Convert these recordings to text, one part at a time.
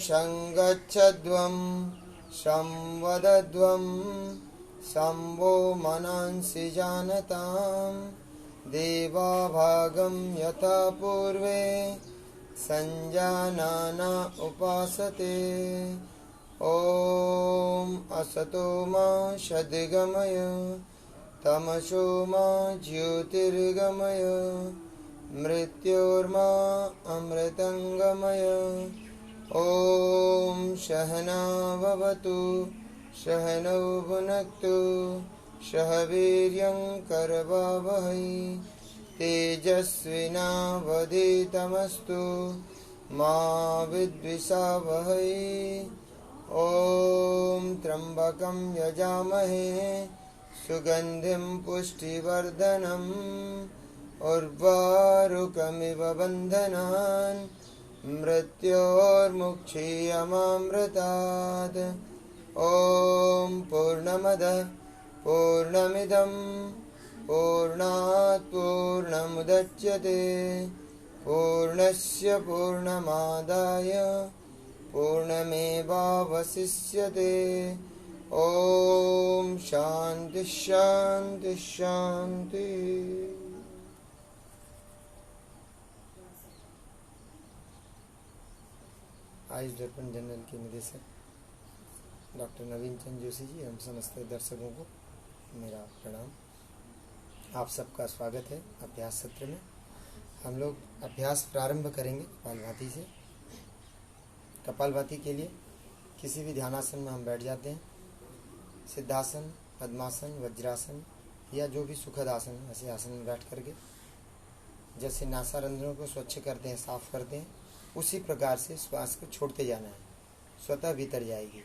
संगच्छध्वं संवदध्वं शम्भो मनांसि जानतां देवाभागं यथा पूर्वे संजानाना उपासते। ॐ असतो मा सद्गमय तमसो मा ज्योतिर्गमय मृत्योर्मा अमृतंगमय। ॐ सहना भवतु सहनौ भुनक्तु सह वीर्यं करवावहै तेजस्विनावधीतमस्तु मा विद्विषावहै। ॐ त्र्यम्बकं यजामहे सुगन्धिं पुष्टिवर्धनम् उर्वारुकमिव बन्धनान् मृत्योर्मुक्षीयमामृतात्। ॐ पूर्णमदः पूर्णमिदं पूर्णात् पूर्णमुदच्यते पूर्णस्य पूर्णमादाय पूर्णमेवावशिष्यते। ॐ शान्ति शान्ति शान्ति। आयुष दर्पण जनरल के निदेशक डॉक्टर नवीन चंद जोशी जी, हम समस्त दर्शकों को मेरा प्रणाम। आप सबका स्वागत है अभ्यास सत्र में। हम लोग अभ्यास प्रारंभ करेंगे कपालभाति से। कपालभाति के लिए किसी भी ध्यानासन में हम बैठ जाते हैं। सिद्धासन, पद्मासन, वज्रासन या जो भी सुखद आसन, ऐसे आसन में बैठ करके जैसे नासारंध्रों को स्वच्छ करते हैं, साफ करते हैं, उसी प्रकार से श्वास को छोड़ते जाना है, स्वतः भीतर जाएगी।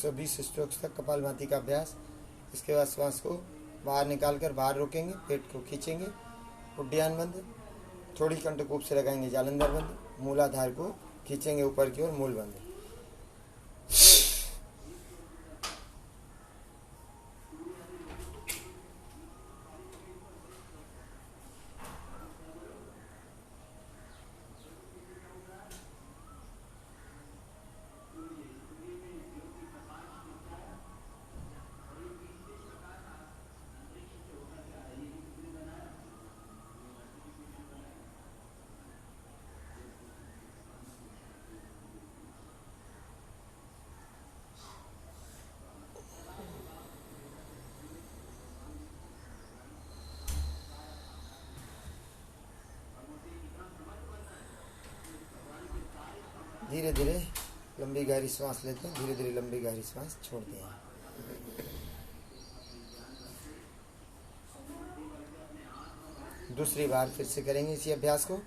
तो 20 स्ट्रोक्स तक कपालभाति का अभ्यास। इसके बाद श्वास को बाहर निकालकर बाहर रोकेंगे, पेट को खींचेंगे, उड्डयन बंद, थोड़ी कंठकूप से लगाएंगे जालंधर बंद, मूलाधार को खींचेंगे ऊपर की ओर, मूल बंद। धीरे धीरे लंबी गहरी सांस लेते हैं, धीरे धीरे लंबी गहरी सांस छोड़ते हैं। दूसरी बार फिर से करेंगे इसी अभ्यास को।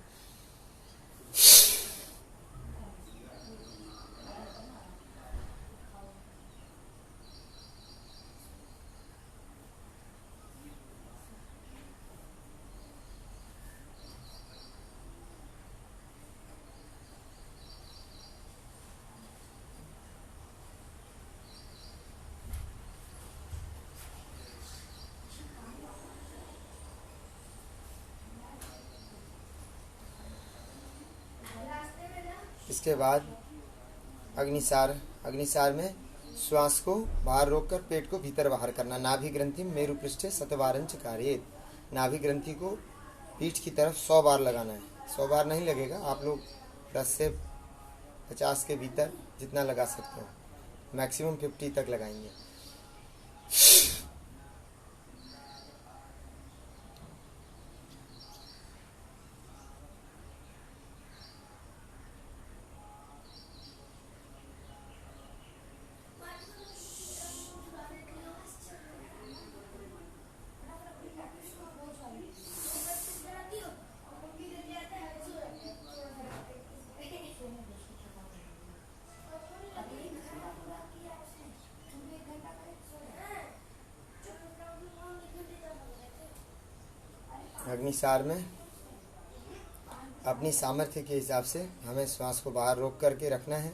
इसके बाद अग्निसार में श्वास को बाहर रोककर पेट को भीतर बाहर करना। नाभि ग्रंथि मेरु पृष्ठे शतवारंच कार्येत। नाभि ग्रंथि को पीठ की तरफ 100 बार लगाना है। 100 बार नहीं लगेगा, आप लोग 10 से 50 के भीतर जितना लगा सकते हो, मैक्सिमम 50 तक लगाएंगे। अग्निसार में अपनी सामर्थ्य के हिसाब से हमें श्वास को बाहर रोक करके रखना है,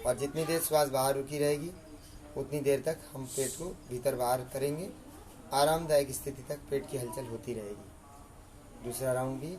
और जितनी देर श्वास बाहर रुकी रहेगी उतनी देर तक हम पेट को भीतर बाहर करेंगे। आरामदायक स्थिति तक पेट की हलचल होती रहेगी। दूसरा राउंड भी।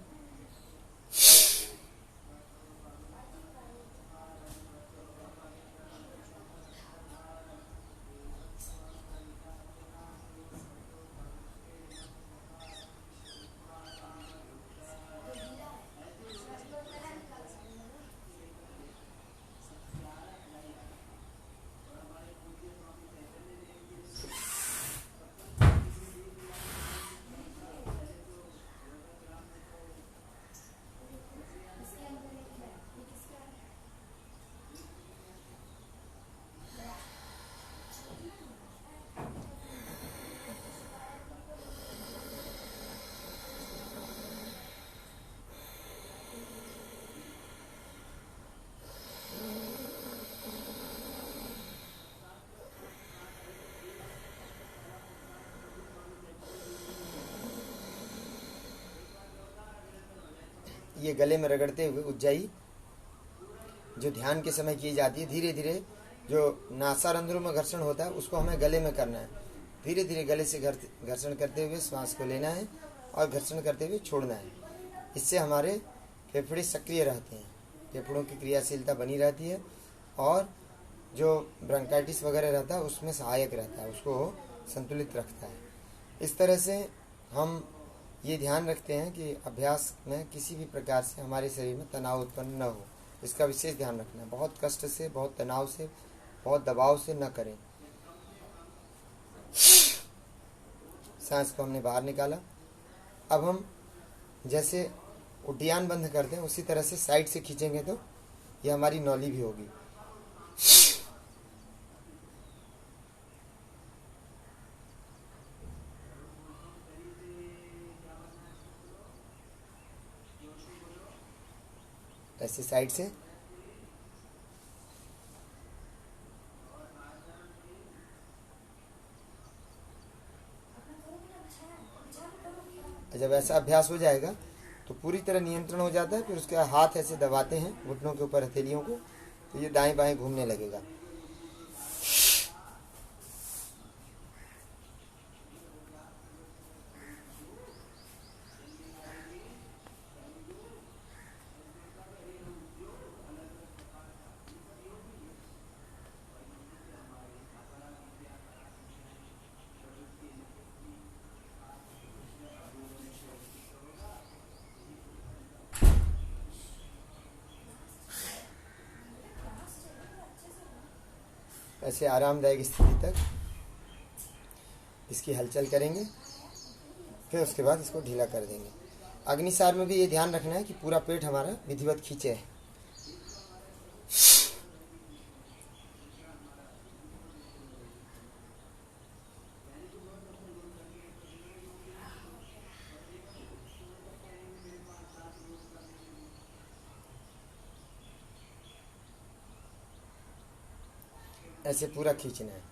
ये गले में रगड़ते हुए उज्जाई जो ध्यान के समय की जाती है, धीरे धीरे जो नासारंध्रों में घर्षण होता है उसको हमें गले में करना है। धीरे धीरे गले से घर्षण करते हुए श्वास को लेना है और घर्षण करते हुए छोड़ना है। इससे हमारे फेफड़े सक्रिय रहते हैं, फेफड़ों की क्रियाशीलता बनी रहती है, और जो ब्रोंकाइटिस वगैरह रहता है उसमें सहायक रहता है, उसको संतुलित रखता है। इस तरह से हम ये ध्यान रखते हैं कि अभ्यास में किसी भी प्रकार से हमारे शरीर में तनाव उत्पन्न न हो, इसका विशेष ध्यान रखना है। बहुत कष्ट से, बहुत तनाव से, बहुत दबाव से न करें। सांस को हमने बाहर निकाला। अब हम जैसे उड्डयन बंद करते हैं उसी तरह से साइड से खींचेंगे तो ये हमारी नौली भी होगी। ऐसे साइड से जब ऐसा अभ्यास हो जाएगा तो पूरी तरह नियंत्रण हो जाता है। फिर उसके हाथ ऐसे दबाते हैं घुटनों के ऊपर, हथेलियों को, तो ये दाएं बाएं घूमने लगेगा। ऐसे आरामदायक स्थिति तक इसकी हलचल करेंगे, फिर उसके बाद इसको ढीला कर देंगे। अग्निसार में भी ये ध्यान रखना है कि पूरा पेट हमारा विधिवत खींचे है। ऐसे पूरा खींचना है।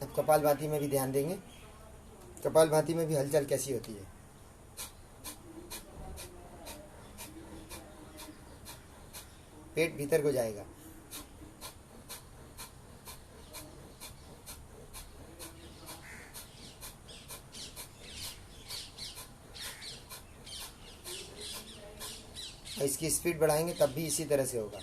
अब कपालभाति में भी ध्यान देंगे, कपालभाति में भी हलचल कैसी होती है। पेट भीतर को जाएगा। और इसकी स्पीड बढ़ाएंगे तब भी इसी तरह से होगा।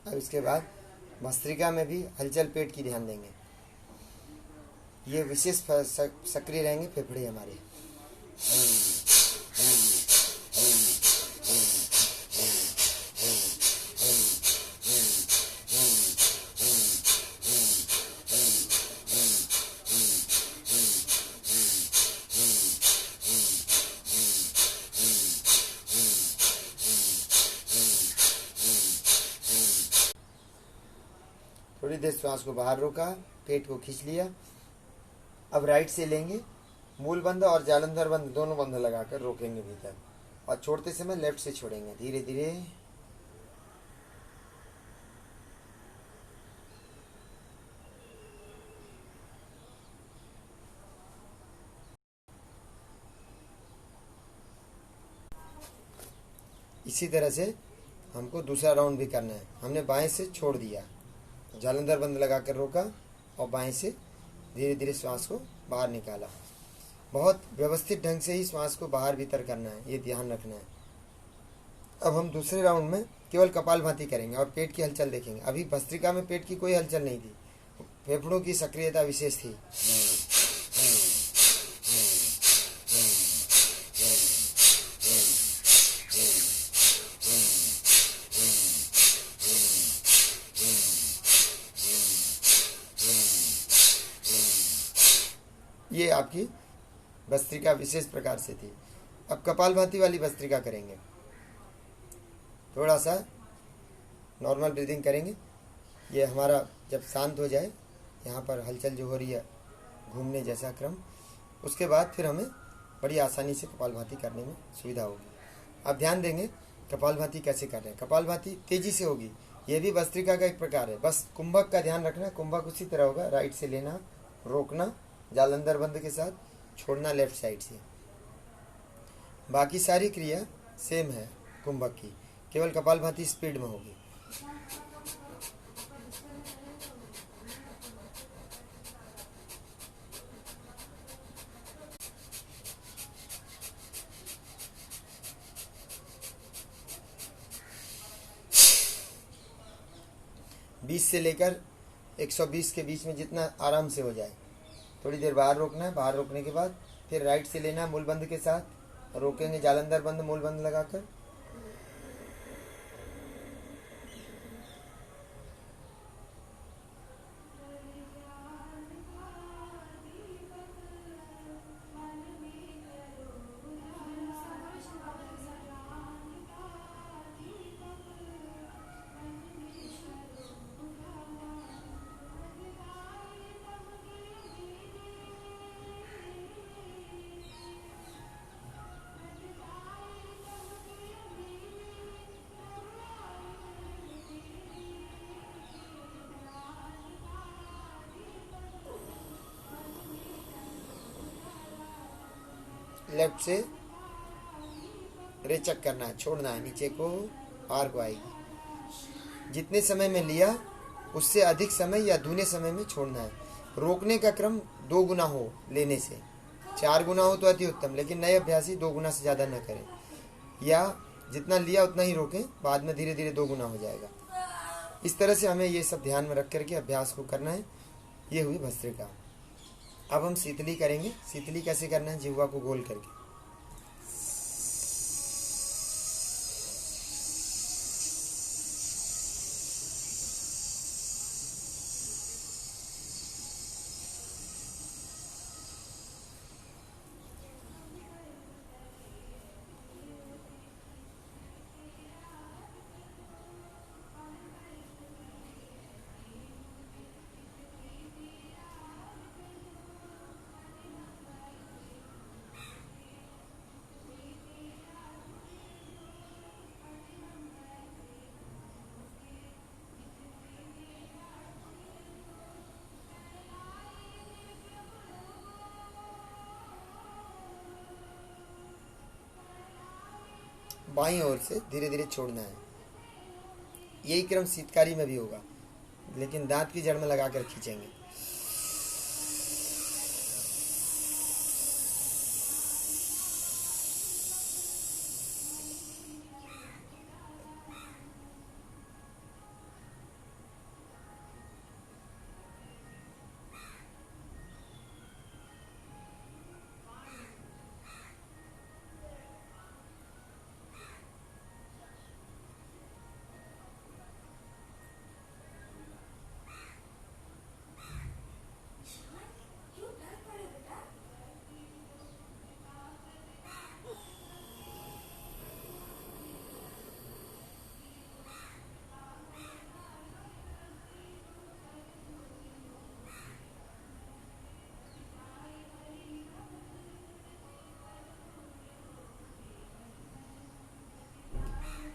अब इसके बाद भस्त्रिका में भी हलचल पेट की ध्यान देंगे। ये विशेष सक्रिय रहेंगे फेफड़े हमारे। थोड़ी देर श्वास को बाहर रोका, पेट को खींच लिया। अब राइट से लेंगे, मूल बंद और जालंधर बंद दोनों बंद लगाकर रोकेंगे भीतर, और छोड़ते समय लेफ्ट से छोड़ेंगे धीरे धीरे। इसी तरह से हमको दूसरा राउंड भी करना है। हमने बाएं से छोड़ दिया, जालंधर बंद लगाकर रोका और बाएं से धीरे धीरे श्वास को बाहर निकाला। बहुत व्यवस्थित ढंग से ही श्वास को बाहर भीतर करना है, ये ध्यान रखना है। अब हम दूसरे राउंड में केवल कपालभाति करेंगे और पेट की हलचल देखेंगे। अभी भस्त्रिका में पेट की कोई हलचल नहीं थी, फेफड़ों की सक्रियता विशेष थी। ये आपकी भस्त्रिका विशेष प्रकार से थी। अब कपालभाति वाली भस्त्रिका करेंगे। थोड़ा सा नॉर्मल ब्रीदिंग करेंगे। ये हमारा जब शांत हो जाए, यहाँ पर हलचल जो हो रही है घूमने जैसा क्रम, उसके बाद फिर हमें बड़ी आसानी से कपालभाति करने में सुविधा होगी। अब ध्यान देंगे कपालभाति कैसे कर रहे हैं। कपालभाति तेजी से होगी, ये भी भस्त्रिका का एक प्रकार है। बस कुंभक का ध्यान रखना। कुंभक उसी तरह होगा, राइट से लेना, रोकना जालंधर बंद के साथ, छोड़ना लेफ्ट साइड से। बाकी सारी क्रिया सेम है कुंभक की, केवल कपालभाति स्पीड में होगी। बीस से लेकर 120 के बीच में जितना आराम से हो जाए। थोड़ी देर बाहर रोकना है। बाहर रोकने के बाद फिर राइट से लेना मूल बंद के साथ, रोकेंगे जालंधर बंद मूल बंद लगाकर। लेफ्ट से रेचक करना है, छोड़ना है, नीचे को पार को आएगी। जितने समय में लिया उससे अधिक समय या दूने समय में छोड़ना है। रोकने का क्रम 2 गुना हो लेने से, 4 गुना हो तो अति उत्तम, लेकिन नए अभ्यासी 2 गुना से ज़्यादा न करें, या जितना लिया उतना ही रोकें, बाद में धीरे धीरे 2 गुना हो जाएगा। इस तरह से हमें ये सब ध्यान में रख करके अभ्यास को करना है। ये हुई भस्त्रिका। अब हम शीतली करेंगे। शीतली कैसे करना है, जिह्वा को गोल करके। बाईं ओर से धीरे धीरे छोड़ना है। यही क्रम शीतकारी में भी होगा, लेकिन दांत की जड़ में लगाकर खींचेंगे।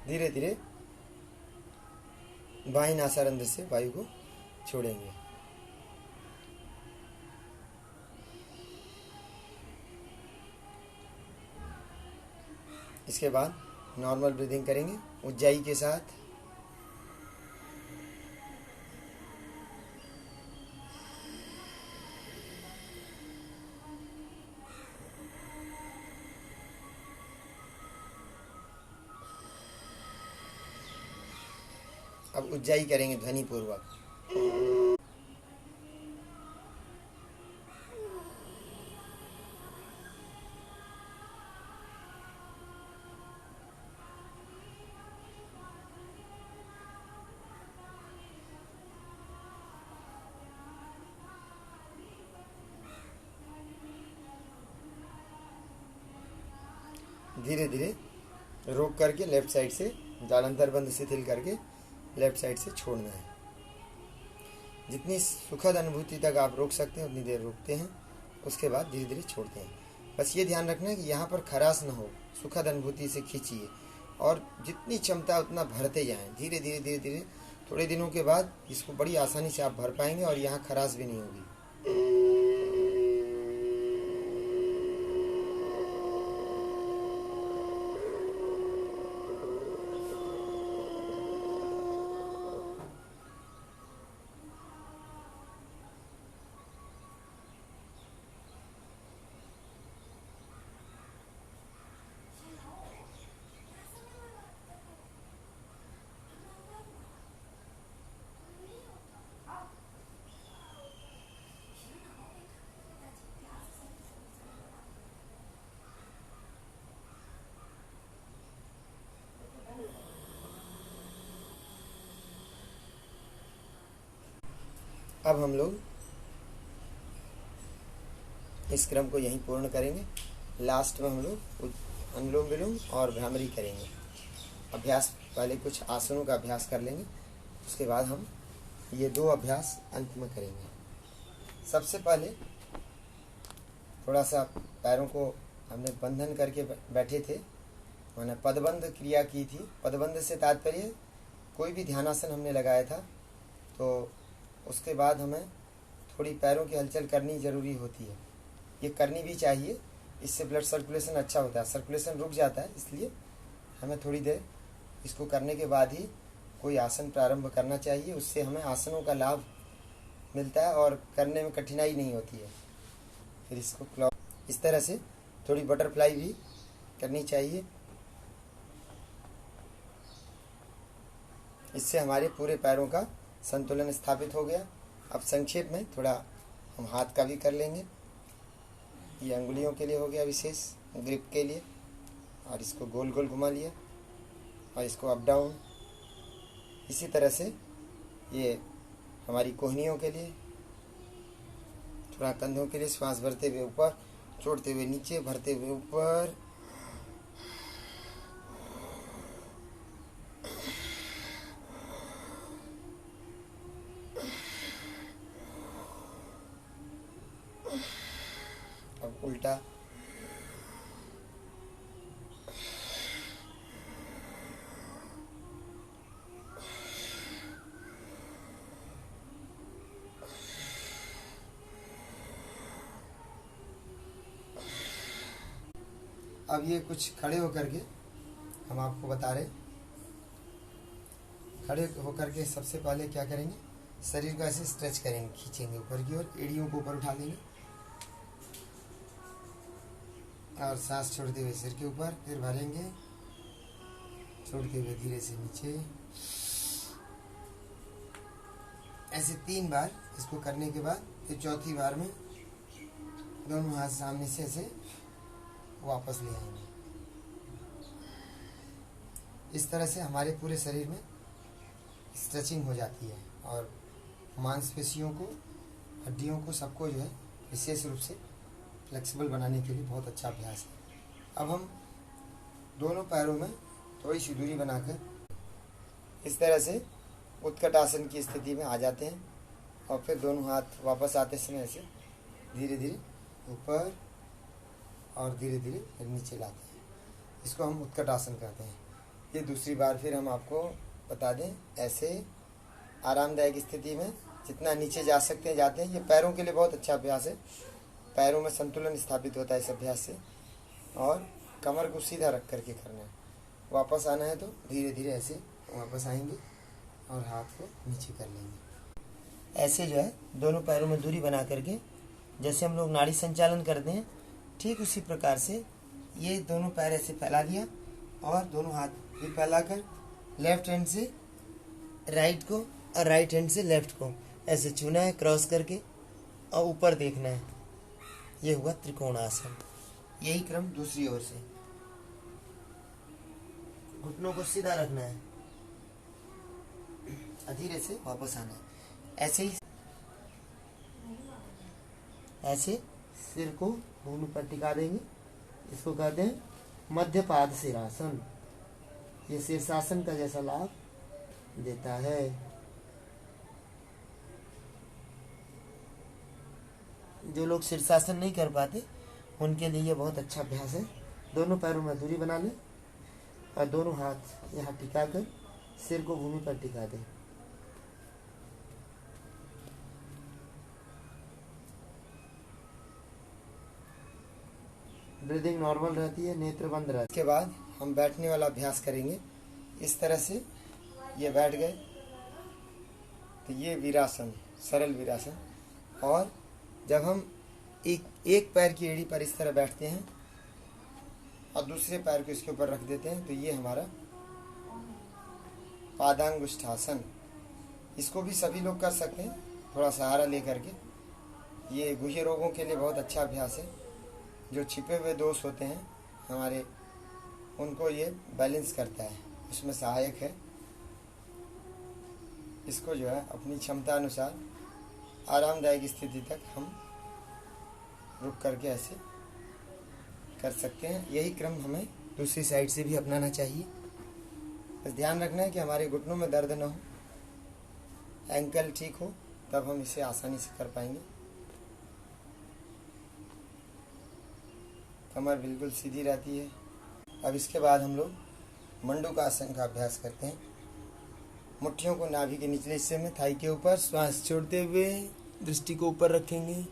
धीरे धीरे बाईं नासारंध्र से वायु को छोड़ेंगे। इसके बाद नॉर्मल ब्रीदिंग करेंगे ऊंचाई के साथ। अब ऊंचाई करेंगे ध्वनि पूर्वक। धीरे धीरे रोक करके लेफ्ट साइड से जालंधर बंद शिथिल करके लेफ्ट साइड से छोड़ना है। जितनी सुखद अनुभूति तक आप रोक सकते हैं उतनी देर रोकते हैं, उसके बाद धीरे धीरे छोड़ते हैं। बस ये ध्यान रखना है कि यहाँ पर खराश ना हो, सुखद अनुभूति से खींचिए और जितनी क्षमता उतना भरते जाएं। धीरे धीरे धीरे धीरे थोड़े दिनों के बाद इसको बड़ी आसानी से आप भर पाएंगे और यहाँ खराश भी नहीं होगी। अब हम लोग इस क्रम को यहीं पूर्ण करेंगे। लास्ट में हम लोग अनुलोम विलोम और भ्रामरी करेंगे। अभ्यास पहले कुछ आसनों का अभ्यास कर लेंगे, उसके बाद हम ये 2 अभ्यास अंत में करेंगे। सबसे पहले थोड़ा सा पैरों को हमने बंधन करके बैठे थे, मैंने पदबंध क्रिया की थी। पदबंध से तात्पर्य कोई भी ध्यानासन हमने लगाया था तो उसके बाद हमें थोड़ी पैरों की हलचल करनी ज़रूरी होती है। ये करनी भी चाहिए, इससे ब्लड सर्कुलेशन अच्छा होता है। सर्कुलेशन रुक जाता है, इसलिए हमें थोड़ी देर इसको करने के बाद ही कोई आसन प्रारंभ करना चाहिए। उससे हमें आसनों का लाभ मिलता है और करने में कठिनाई नहीं होती है। फिर इसको क्लॉक इस तरह से थोड़ी बटरफ्लाई भी करनी चाहिए। इससे हमारे पूरे पैरों का संतुलन स्थापित हो गया। अब संक्षेप में थोड़ा हम हाथ का भी कर लेंगे। ये अंगुलियों के लिए हो गया, विशेष ग्रिप के लिए, और इसको गोल गोल घुमा लिया और इसको अप डाउन। इसी तरह से ये हमारी कोहनियों के लिए, थोड़ा कंधों के लिए श्वास भरते हुए ऊपर, छोड़ते हुए नीचे, भरते हुए ऊपर। अब उल्टा, अब ये कुछ खड़े होकर के हम आपको बता रहे। खड़े होकर के सबसे पहले क्या करेंगे, शरीर को ऐसे स्ट्रेच करेंगे, खींचेंगे ऊपर की ओर, एड़ियों को ऊपर उठा लेंगे और सांस छोड़ते हुए सिर के ऊपर, फिर भरेंगे, छोड़ते हुए धीरे से नीचे। ऐसे 3 बार इसको करने के बाद फिर चौथी बार में दोनों हाथ सामने से ऐसे वापस ले आएंगे। इस तरह से हमारे पूरे शरीर में स्ट्रेचिंग हो जाती है और मांसपेशियों को, हड्डियों को, सबको जो है विशेष रूप से फ्लेक्सिबल बनाने के लिए बहुत अच्छा अभ्यास है। अब हम दोनों पैरों में थोड़ी सी दूरी बनाकर इस तरह से उत्कट आसन की स्थिति में आ जाते हैं और फिर दोनों हाथ वापस आते समय ऐसे धीरे धीरे ऊपर और धीरे धीरे फिर नीचे लाते हैं। इसको हम उत्कट आसन कहते हैं। ये दूसरी बार फिर हम आपको बता दें, ऐसे आरामदायक स्थिति में जितना नीचे जा सकते हैं जाते हैं। ये पैरों के लिए बहुत अच्छा अभ्यास है, पैरों में संतुलन स्थापित होता है इस अभ्यास से। और कमर को सीधा रख करके करना है। वापस आना है तो धीरे धीरे ऐसे वापस आएंगे और हाथ को नीचे कर लेंगे। ऐसे जो है दोनों पैरों में दूरी बना करके जैसे हम लोग नाड़ी संचालन करते हैं, ठीक उसी प्रकार से ये दोनों पैर ऐसे फैला दिया और दोनों हाथ भी फैलाकर लेफ्ट हैंड से राइट को और राइट हैंड से लेफ्ट को ऐसे छूना है क्रॉस करके और ऊपर देखना है। ये हुआ त्रिकोणासन। यही क्रम दूसरी ओर से, घुटनों को सीधा रखना है, धीरे से वापस आना है। ऐसे ही ऐसे सिर को भूमि पर टिका देंगे। इसको कहते हैं मध्य पाद सिरासन। ये शीर्षासन का जैसा लाभ देता है। जो लोग शीर्षासन नहीं कर पाते उनके लिए ये बहुत अच्छा अभ्यास है। दोनों पैरों में दूरी बना लें और दोनों हाथ यहाँ टिकाकर सिर को भूमि पर टिका दें। ब्रीदिंग नॉर्मल रहती है, नेत्र बंद रहता है। इसके बाद हम बैठने वाला अभ्यास करेंगे। इस तरह से ये बैठ गए तो ये वीरासन, सरल वीरासन। और जब हम एक पैर की एड़ी पर इस तरह बैठते हैं और दूसरे पैर को इसके ऊपर रख देते हैं तो ये हमारा पादांगुष्ठासन। इसको भी सभी लोग कर सकते हैं थोड़ा सहारा लेकर के। ये गुह्य रोगों के लिए बहुत अच्छा अभ्यास है। जो छिपे हुए दोष होते हैं हमारे, उनको ये बैलेंस करता है, उसमें सहायक है। इसको जो है अपनी क्षमता अनुसार आरामदायक स्थिति तक हम रुक करके ऐसे कर सकते हैं। यही क्रम हमें दूसरी साइड से भी अपनाना चाहिए। बस ध्यान रखना है कि हमारे घुटनों में दर्द न हो, एंकल ठीक हो, तब हम इसे आसानी से कर पाएंगे। कमर बिल्कुल सीधी रहती है। अब इसके बाद हम लोग मंडूकासन का अभ्यास करते हैं। मुट्ठियों को नाभि के निचले हिस्से में थाई के ऊपर श्वास छोड़ते हुए दृष्टि को ऊपर रखेंगे,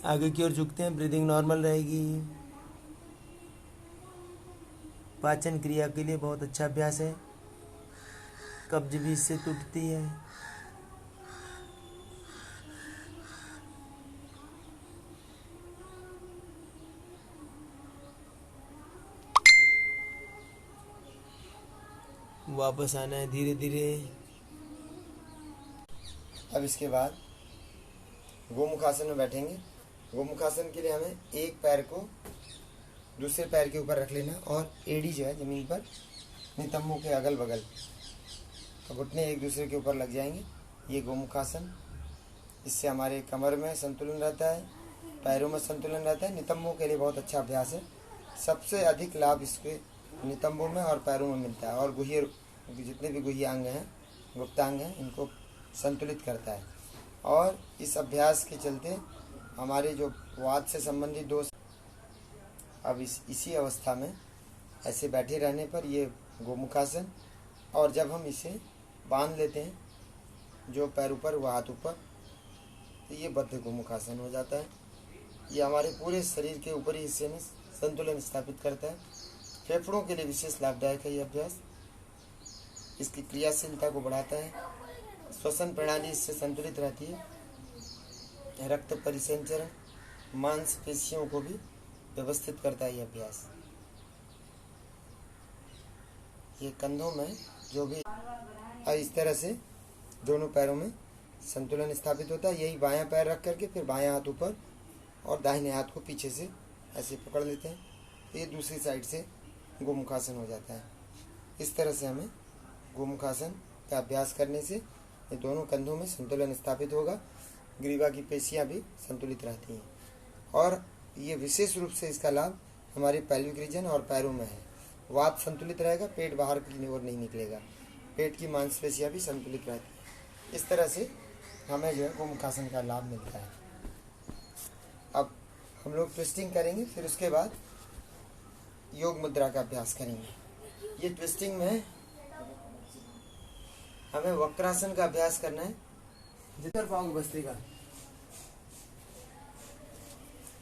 आगे की ओर झुकते हैं। ब्रीदिंग नॉर्मल रहेगी। पाचन क्रिया के लिए बहुत अच्छा अभ्यास है। कब्ज भी इससे टूटती है। वापस आना है धीरे धीरे। अब इसके बाद गोमुखासन में बैठेंगे। गोमुखासन के लिए हमें एक पैर को दूसरे पैर के ऊपर रख लेना और एड़ी जो है जमीन पर नितंबों के अगल बगल, तो घुटने एक दूसरे के ऊपर लग जाएंगे। ये गोमुखासन। इससे हमारे कमर में संतुलन रहता है, पैरों में संतुलन रहता है। नितंबों के लिए बहुत अच्छा अभ्यास है। सबसे अधिक लाभ इसके नितंबों में और पैरों में मिलता है। और गुह्य, जितने भी गुह्य अंग हैं, गुप्तांग हैं, इनको संतुलित करता है। और इस अभ्यास के चलते हमारे जो वात से संबंधित दोष, अब इसी अवस्था में ऐसे बैठे रहने पर ये गोमुखासन। और जब हम इसे बांध लेते हैं, जो पैर ऊपर वह हाथ ऊपर, तो ये बद्ध गोमुखासन हो जाता है। ये हमारे पूरे शरीर के ऊपरी हिस्से में संतुलन स्थापित करता है। फेफड़ों के लिए विशेष लाभदायक है ये अभ्यास। इसकी क्रियाशीलता को बढ़ाता है, श्वसन प्रणाली इससे संतुलित रहती है, रक्त परिसंचरण, मांसपेशियों को भी व्यवस्थित करता है ये अभ्यास। ये कंधों में जो भी इस तरह से दोनों पैरों में संतुलन स्थापित होता है। यही बायां पैर रख करके फिर बायां हाथ ऊपर और दाहिने हाथ को पीछे से ऐसे पकड़ लेते हैं, ये दूसरी साइड से गोमुखासन हो जाता है। इस तरह से हमें गोमुखासन का अभ्यास करने से ये दोनों कंधों में संतुलन स्थापित होगा, ग्रीवा की पेशियां भी संतुलित रहती हैं और ये विशेष रूप से इसका लाभ हमारे पेल्विक रीजन और पैरों में है। वात संतुलित रहेगा, पेट बाहर की ओर नहीं निकलेगा, पेट की मांसपेशियां भी संतुलित रहती हैं। इस तरह से हमें जो है गोमुखासन का लाभ मिलता है। अब हम लोग ट्विस्टिंग करेंगे, फिर उसके बाद योग मुद्रा का अभ्यास करेंगे। ये ट्विस्टिंग में हमें वक्रासन का अभ्यास करना है, जिधर पाँव भस्त्रिका,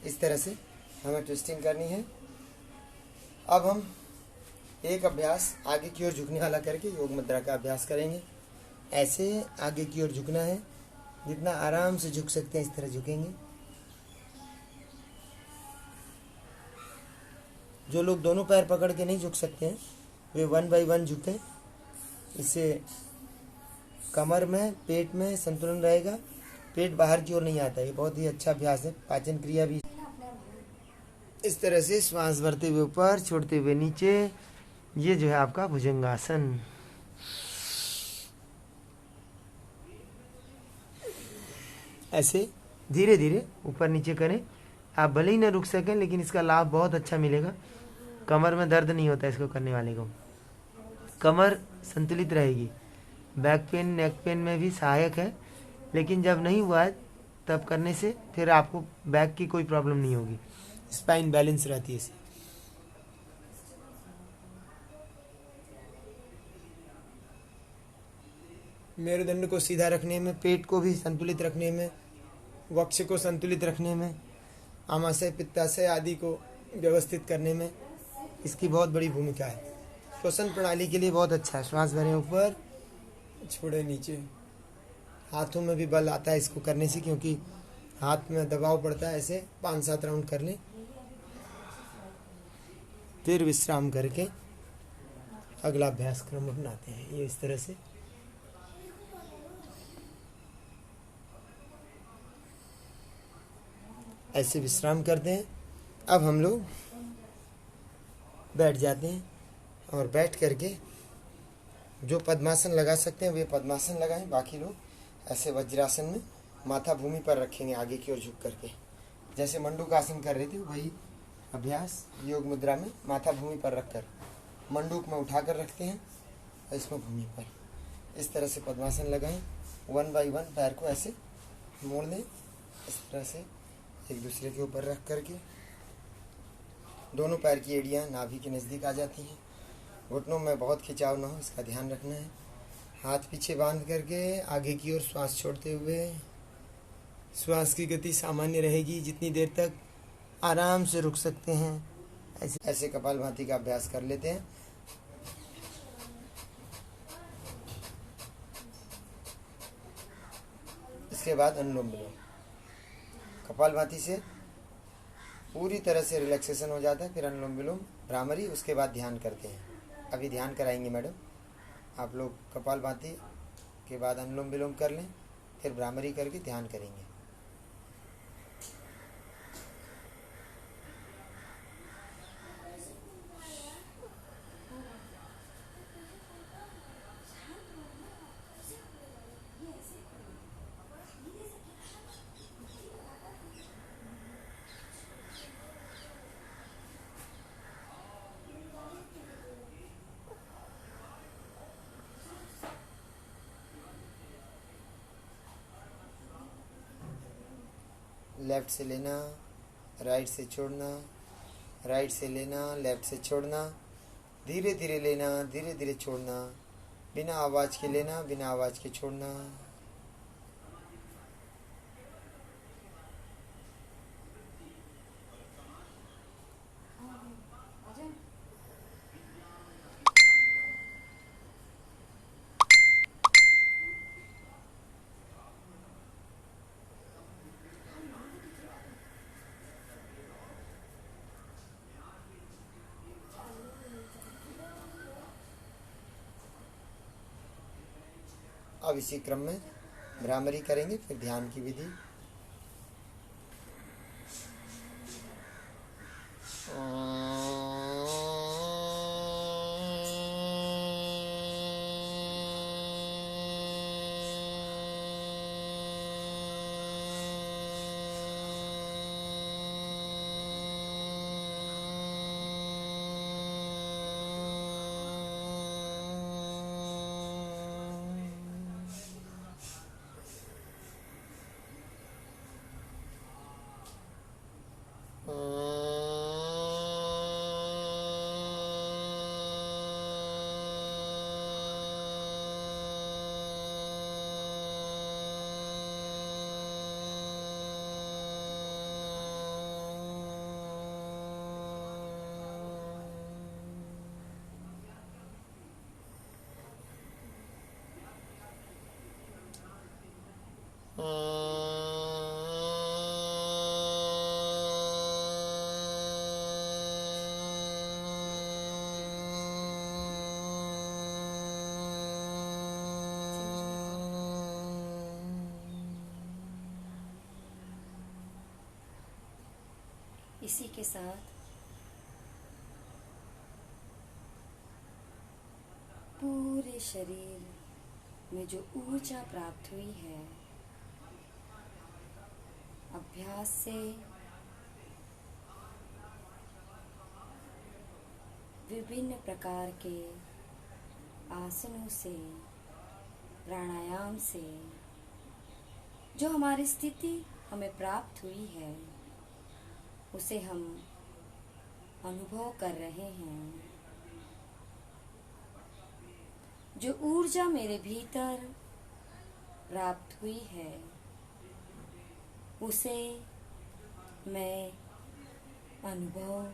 इस तरह से हमें ट्विस्टिंग करनी है। अब हम एक अभ्यास आगे की ओर झुकने वाला करके योग मुद्रा का अभ्यास करेंगे। ऐसे आगे की ओर झुकना है, जितना आराम से झुक सकते हैं इस तरह झुकेंगे। जो लोग दोनों पैर पकड़ के नहीं झुक सकते हैं वे 1 बाय 1 झुकें। इससे कमर में, पेट में संतुलन रहेगा, पेट बाहर की ओर नहीं आता। ये बहुत ही अच्छा अभ्यास है, पाचन क्रिया भी। इस तरह से श्वास भरते हुए ऊपर, छोड़ते हुए नीचे, ये जो है आपका भुजंगासन। ऐसे धीरे धीरे ऊपर नीचे करें। आप भले ही न रुक सकें, लेकिन इसका लाभ बहुत अच्छा मिलेगा। कमर में दर्द नहीं होता इसको करने वाले को, कमर संतुलित रहेगी। बैक पेन, नेक पेन में भी सहायक है, लेकिन जब नहीं हुआ है तब करने से फिर आपको बैक की कोई प्रॉब्लम नहीं होगी, स्पाइन बैलेंस रहती है इससे। मेरुदंड को सीधा रखने में, पेट को भी संतुलित रखने में, वक्ष को संतुलित रखने में, आमाशय, पित्ताशय आदि को व्यवस्थित करने में इसकी बहुत बड़ी भूमिका है। श्वसन प्रणाली के लिए बहुत अच्छा है। श्वास भरें ऊपर, छोड़े नीचे। हाथों में भी बल आता है इसको करने से, क्योंकि हाथ में दबाव पड़ता है। ऐसे 5-7 राउंड कर लें, फिर विश्राम करके अगला अभ्यास क्रम अपनाते हैं। ये इस तरह से ऐसे विश्राम करते हैं। अब हम लोग बैठ जाते हैं और बैठ करके जो पद्मासन लगा सकते हैं वे पद्मासन लगाएं। बाकी लोग ऐसे वज्रासन में माथा भूमि पर रखेंगे, आगे की ओर झुक करके, जैसे मंडूकासन कर रहे थे वही अभ्यास योग मुद्रा में माथा भूमि पर रखकर मंडूक में उठाकर रखते हैं और इसमें भूमि पर इस तरह से पद्मासन लगाएं। 1 बाय 1 पैर को ऐसे मोड़ लें, इस तरह से एक दूसरे के ऊपर रख करके। दोनों पैर की एड़ियाँ नाभि के नज़दीक आ जाती हैं। घुटनों में बहुत खिंचाव ना हो, इसका ध्यान रखना है। हाथ पीछे बांध करके आगे की ओर श्वास छोड़ते हुए, श्वास की गति सामान्य रहेगी जितनी देर तक आराम से रुक सकते हैं। ऐसे कपालभाति का अभ्यास कर लेते हैं। इसके बाद अनुलोम विलोम। कपालभाति से पूरी तरह से रिलैक्सेशन हो जाता है, फिर अनुलोम विलोम, भ्रामरी, उसके बाद ध्यान करते हैं। अभी ध्यान कराएंगे मैडम, आप लोग कपालभाति के बाद अनुलोम विलोम कर लें, फिर भ्रामरी करके ध्यान करेंगे। लेफ्ट से लेना, राइट से छोड़ना, राइट से लेना, लेफ्ट से छोड़ना, धीरे धीरे लेना, धीरे धीरे छोड़ना, बिना आवाज़ के लेना, बिना आवाज़ के छोड़ना। अब इसी क्रम में भ्रामरी करेंगे, फिर ध्यान की विधि। इसी के साथ पूरे शरीर में जो ऊर्जा प्राप्त हुई है अभ्यास से, विभिन्न प्रकार के आसनों से, प्राणायाम से जो हमारी स्थिति हमें प्राप्त हुई है उसे हम अनुभव कर रहे हैं। जो ऊर्जा मेरे भीतर प्राप्त हुई है उसे मैं अनुभव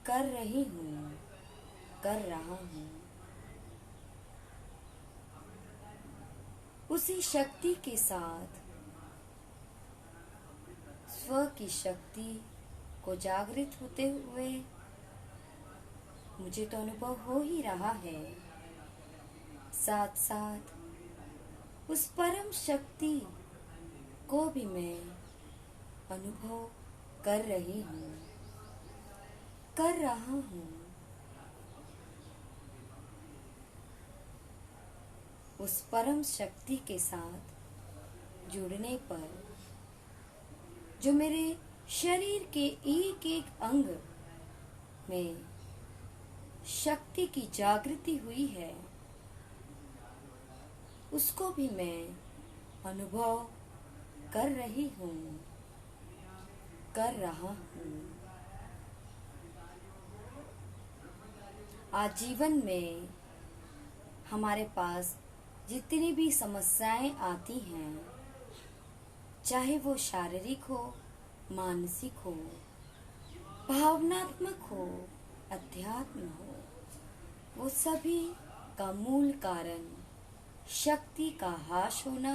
कर रही हूँ, कर रहा हूँ। उसी शक्ति के साथ स्व की शक्ति को जागृत होते हुए मुझे तो अनुभव हो ही रहा है, साथ साथ उस परम शक्ति को भी मैं अनुभव कर रही हूँ, कर रहा हूँ। उस परम शक्ति के साथ जुड़ने पर जो मेरे शरीर के एक एक अंग में शक्ति की जागृति हुई है उसको भी मैं अनुभव कर रही हूँ, कर रहा हूँ। आज जीवन में हमारे पास जितनी भी समस्याएं आती हैं, चाहे वो शारीरिक हो, मानसिक हो, भावनात्मक हो, अध्यात्म हो, वो सभी का मूल कारण शक्ति का ह्रास होना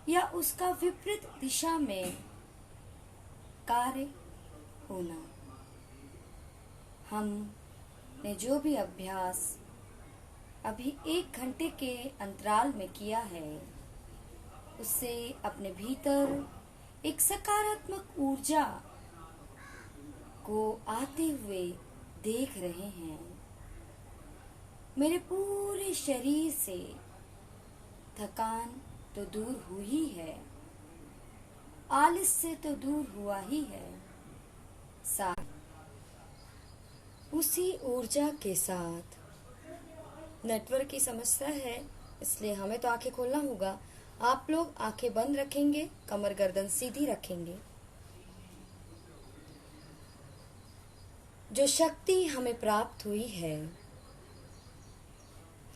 या उसका विपरीत दिशा में कार्य होना। हमने जो भी अभ्यास अभी 1 घंटे के अंतराल में किया है उससे अपने भीतर एक सकारात्मक ऊर्जा को आते हुए देख रहे हैं। मेरे पूरे शरीर से थकान तो दूर हुई है, आलस्य तो दूर हुआ ही है, साथ उसी ऊर्जा के साथ नेटवर्क की समस्या है इसलिए हमें तो आंखें खोलना होगा। आप लोग आंखें बंद रखेंगे, कमर गर्दन सीधी रखेंगे। जो शक्ति हमें प्राप्त हुई है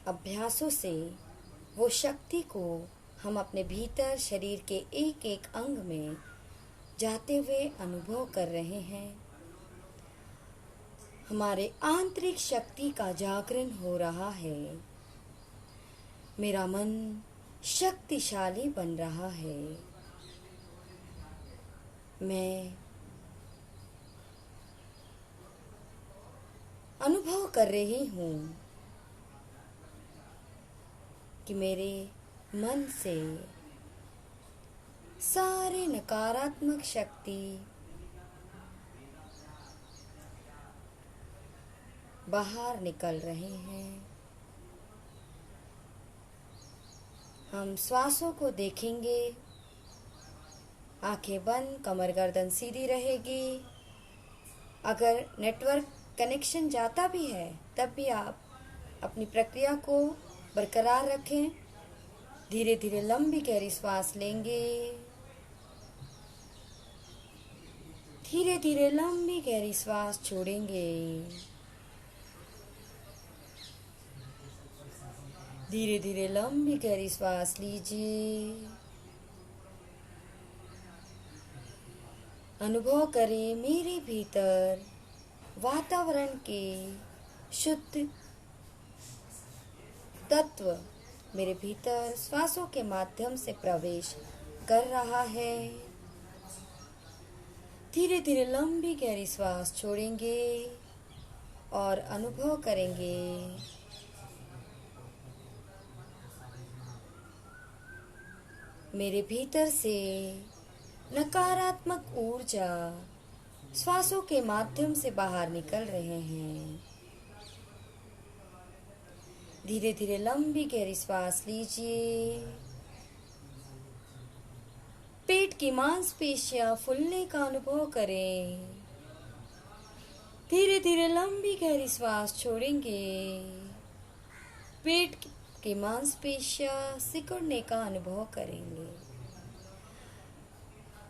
अभ्यासों से, वो शक्ति को हम अपने भीतर शरीर के एक एक अंग में जाते हुए अनुभव कर रहे हैं। हमारे आंतरिक शक्ति का जागरण हो रहा है। मेरा मन शक्तिशाली बन रहा है। मैं अनुभव कर रही हूँ कि मेरे मन से सारे नकारात्मक शक्ति बाहर निकल रहे हैं। हम श्वासों को देखेंगे, आंखें बंद, कमर गर्दन सीधी रहेगी। अगर नेटवर्क कनेक्शन जाता भी है तब भी आप अपनी प्रक्रिया को बरकरार रखें। धीरे धीरे लंबी गहरी श्वास लेंगे, धीरे धीरे लंबी गहरी श्वास छोड़ेंगे। धीरे धीरे लंबी गहरी श्वास लीजिए। अनुभव करें मेरे भीतर वातावरण के शुद्ध तत्व मेरे भीतर श्वासों के माध्यम से प्रवेश कर रहा है। धीरे धीरे लंबी गहरी श्वास छोड़ेंगे और अनुभव करेंगे मेरे भीतर से नकारात्मक ऊर्जा श्वासों के माध्यम से बाहर निकल रहे हैं। धीरे धीरे लंबी गहरी श्वास लीजिए। पेट की मांसपेशियां फूलने का अनुभव करें। धीरे धीरे लंबी गहरी श्वास छोड़ेंगे। पेट की मांसपेशियां सिकुड़ने का अनुभव करेंगे।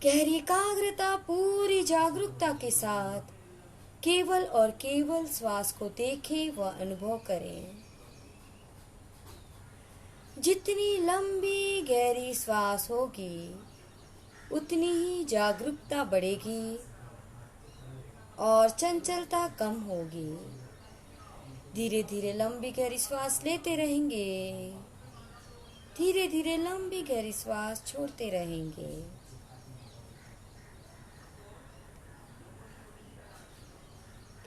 गहरी एकाग्रता, पूरी जागरूकता के साथ केवल और केवल श्वास को देखें व अनुभव करें। जितनी लंबी गहरी श्वास होगी उतनी ही जागरूकता बढ़ेगी और चंचलता कम होगी। धीरे धीरे लंबी गहरी श्वास लेते रहेंगे, धीरे धीरे लंबी गहरी श्वास छोड़ते रहेंगे।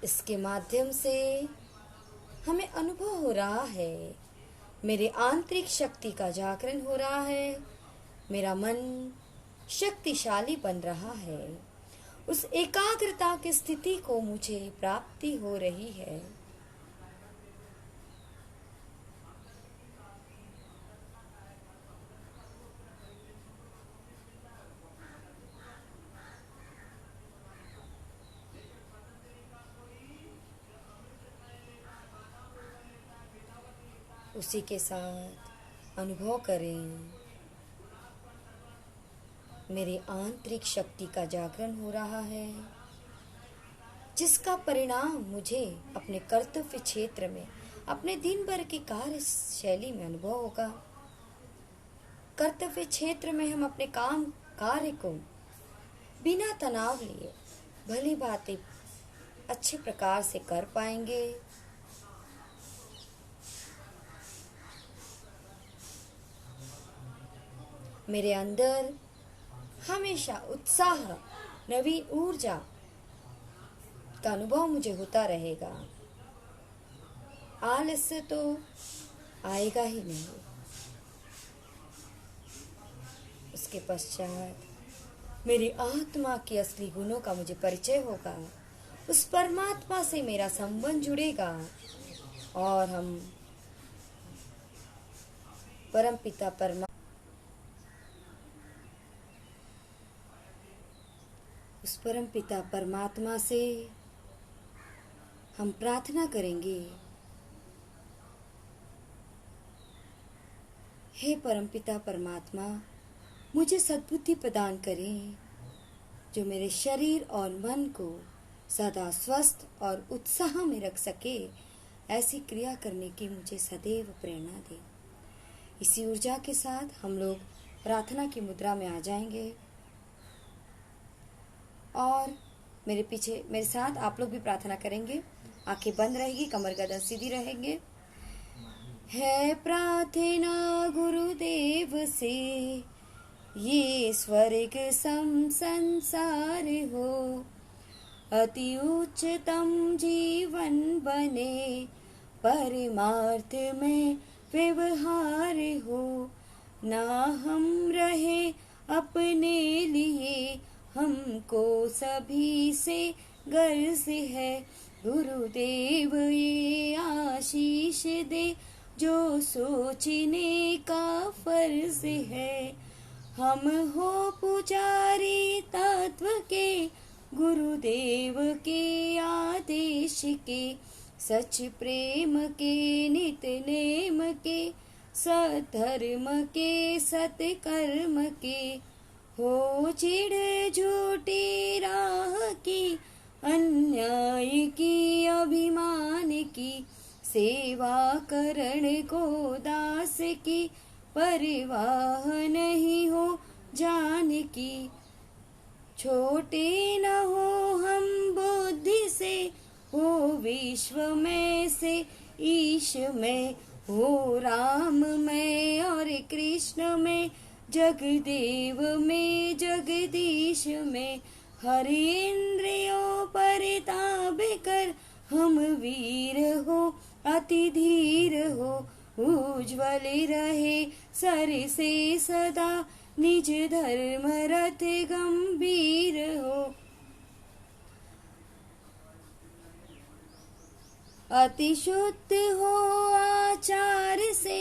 इसके माध्यम से हमें अनुभव हो रहा है, मेरे आंतरिक शक्ति का जागरण हो रहा है, मेरा मन शक्तिशाली बन रहा है। उस एकाग्रता की स्थिति को मुझे प्राप्ति हो रही है। उसी के साथ अनुभव करें मेरी आंतरिक शक्ति का जागरण हो रहा है, जिसका परिणाम मुझे अपने कर्तव्य क्षेत्र में, अपने दिन भर की कार्य शैली में अनुभव होगा। कर्तव्य क्षेत्र में हम अपने काम कार्य को बिना तनाव लिए भली बातें अच्छे प्रकार से कर पाएंगे। मेरे अंदर हमेशा उत्साह, नवीन ऊर्जा का अनुभव मुझे होता रहेगा। आलस्य तो आएगा ही नहीं। उसके पश्चात मेरी आत्मा के असली गुणों का मुझे परिचय होगा। उस परमात्मा से मेरा संबंध जुड़ेगा और हम परमपिता उस परमपिता परमात्मा से हम प्रार्थना करेंगे, हे परमपिता परमात्मा, मुझे सद्बुद्धि प्रदान करें जो मेरे शरीर और मन को सदा स्वस्थ और उत्साह में रख सके। ऐसी क्रिया करने की मुझे सदैव प्रेरणा दे। इसी ऊर्जा के साथ हम लोग प्रार्थना की मुद्रा में आ जाएंगे और मेरे साथ आप लोग भी प्रार्थना करेंगे। आंखें बंद रहेगी, कमर गर्दन सीधी रहेंगे। है प्रार्थना गुरुदेव से ये स्वर्ग सम संसार हो, अति उच्चतम जीवन बने, परमार्थ में व्यवहार हो, ना हम रहे अपने लिए, हमको सभी से गर्ज है। गुरुदेव ये आशीष दे, जो सोचने का फर्ज है। हम हो पुजारी तत्व के, गुरुदेव के आदेश के, सच प्रेम के नित नेम के, सधर्म के सत्कर्म के। हो चिढ़ झूठी राह की, अन्याय की अभिमान की, सेवा करण को दास की, परवाह नहीं हो जान की। छोटे न हो हम बुद्धि से, हो विश्व में से ईश में, हो राम में और कृष्ण में, जगदेव में जगदीश में। हर इंद्रियों पर ताब कर, हम वीर हो अति धीर हो, उज्ज्वल रहे सर से सदा, निज धर्म रथ गंभीर हो। अति शुद्ध हो आचार से,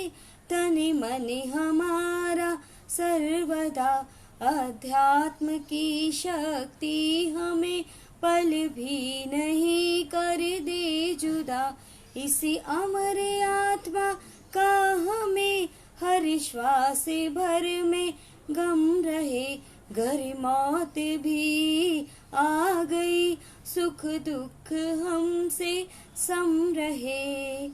तन मन हमारा सर्वदा, अध्यात्म की शक्ति हमें पल भी नहीं कर दे जुदा। इसी अमर आत्मा का हमें हर श्वास भर में गम रहे। घर मौत भी आ गई, सुख दुख हमसे सम रहे।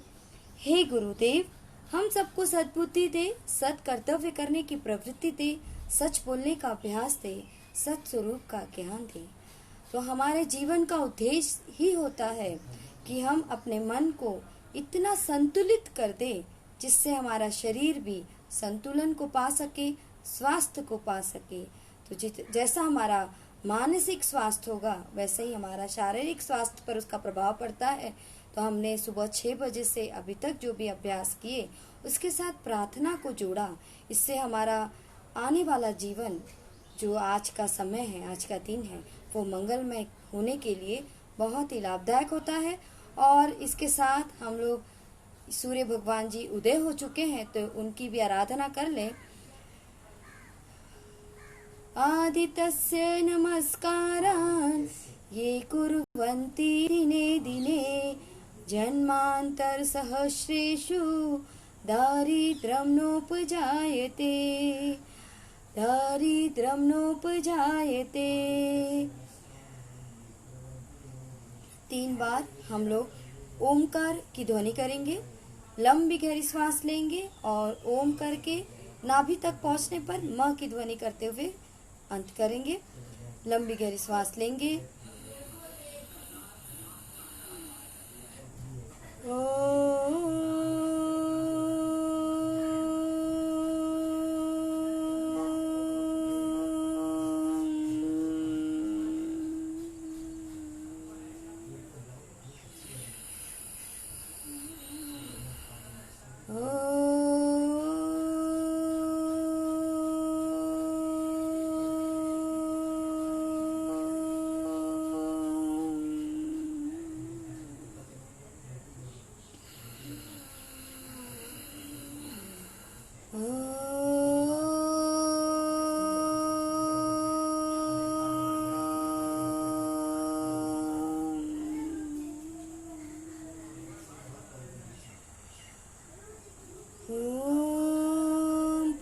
हे गुरुदेव, हम सबको सद्बुद्धि दे, सत कर्तव्य करने की प्रवृत्ति दे, सच बोलने का अभ्यास दे, सच स्वरूप का ज्ञान दे। तो हमारे जीवन का उद्देश्य ही होता है कि हम अपने मन को इतना संतुलित कर दे, जिससे हमारा शरीर भी संतुलन को पा सके, स्वास्थ्य को पा सके। तो जैसा हमारा मानसिक स्वास्थ्य होगा, वैसे ही हमारा शारीरिक स्वास्थ्य पर उसका प्रभाव पड़ता है। तो हमने सुबह 6 बजे से अभी तक जो भी अभ्यास किए, उसके साथ प्रार्थना को जोड़ा। इससे हमारा आने वाला जीवन, जो आज का समय है, आज का दिन है, वो मंगलमय होने के लिए बहुत ही लाभदायक होता है। और इसके साथ हम लोग सूर्य भगवान जी उदय हो चुके हैं, तो उनकी भी आराधना कर लें। आदित्यस्य नमस्कारान् ये कुर्वन्ति दिने दिने, जन्मांतर सहस्रेषु दारिद्र्यं नोपजायते, दारिद्र्यं नोपजायते। 3 बार हम लोग ओमकार की ध्वनि करेंगे। लंबी गहरी श्वास लेंगे और ओम करके नाभि तक पहुंचने पर म की ध्वनि करते हुए अंत करेंगे। लंबी गहरी श्वास लेंगे।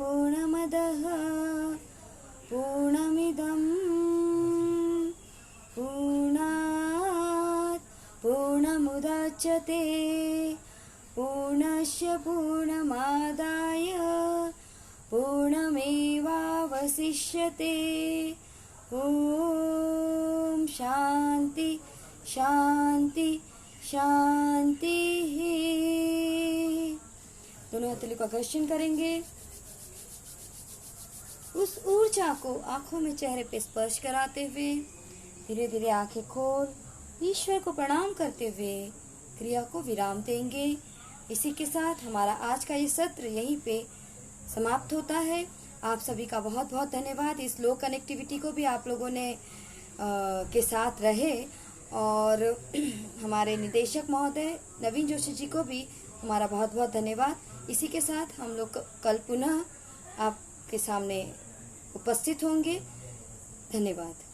पूर्णमदः पूर्णमिदं पूर्णात् पूर्णमुदच्यते, पूर्णस्य पूर्णमादाय पूर्णमेवावशिष्यते। ओम शांति शांति शांति। दोनों हथेली को घर्षण करेंगे। उस ऊर्जा को आंखों में चेहरे पे स्पर्श कराते हुए धीरे धीरे आंखें खोल ईश्वर को प्रणाम करते हुए क्रिया को विराम देंगे। इसी के साथ हमारा आज का ये सत्र यहीं पे समाप्त होता है। आप सभी का बहुत बहुत धन्यवाद। इस लो कनेक्टिविटी को भी आप लोगों ने के साथ रहे और हमारे निदेशक महोदय नवीन जोशी जी को भी हमारा बहुत बहुत धन्यवाद। इसी के साथ हम लोग कल पुनः आपके सामने उपस्थित होंगे। धन्यवाद।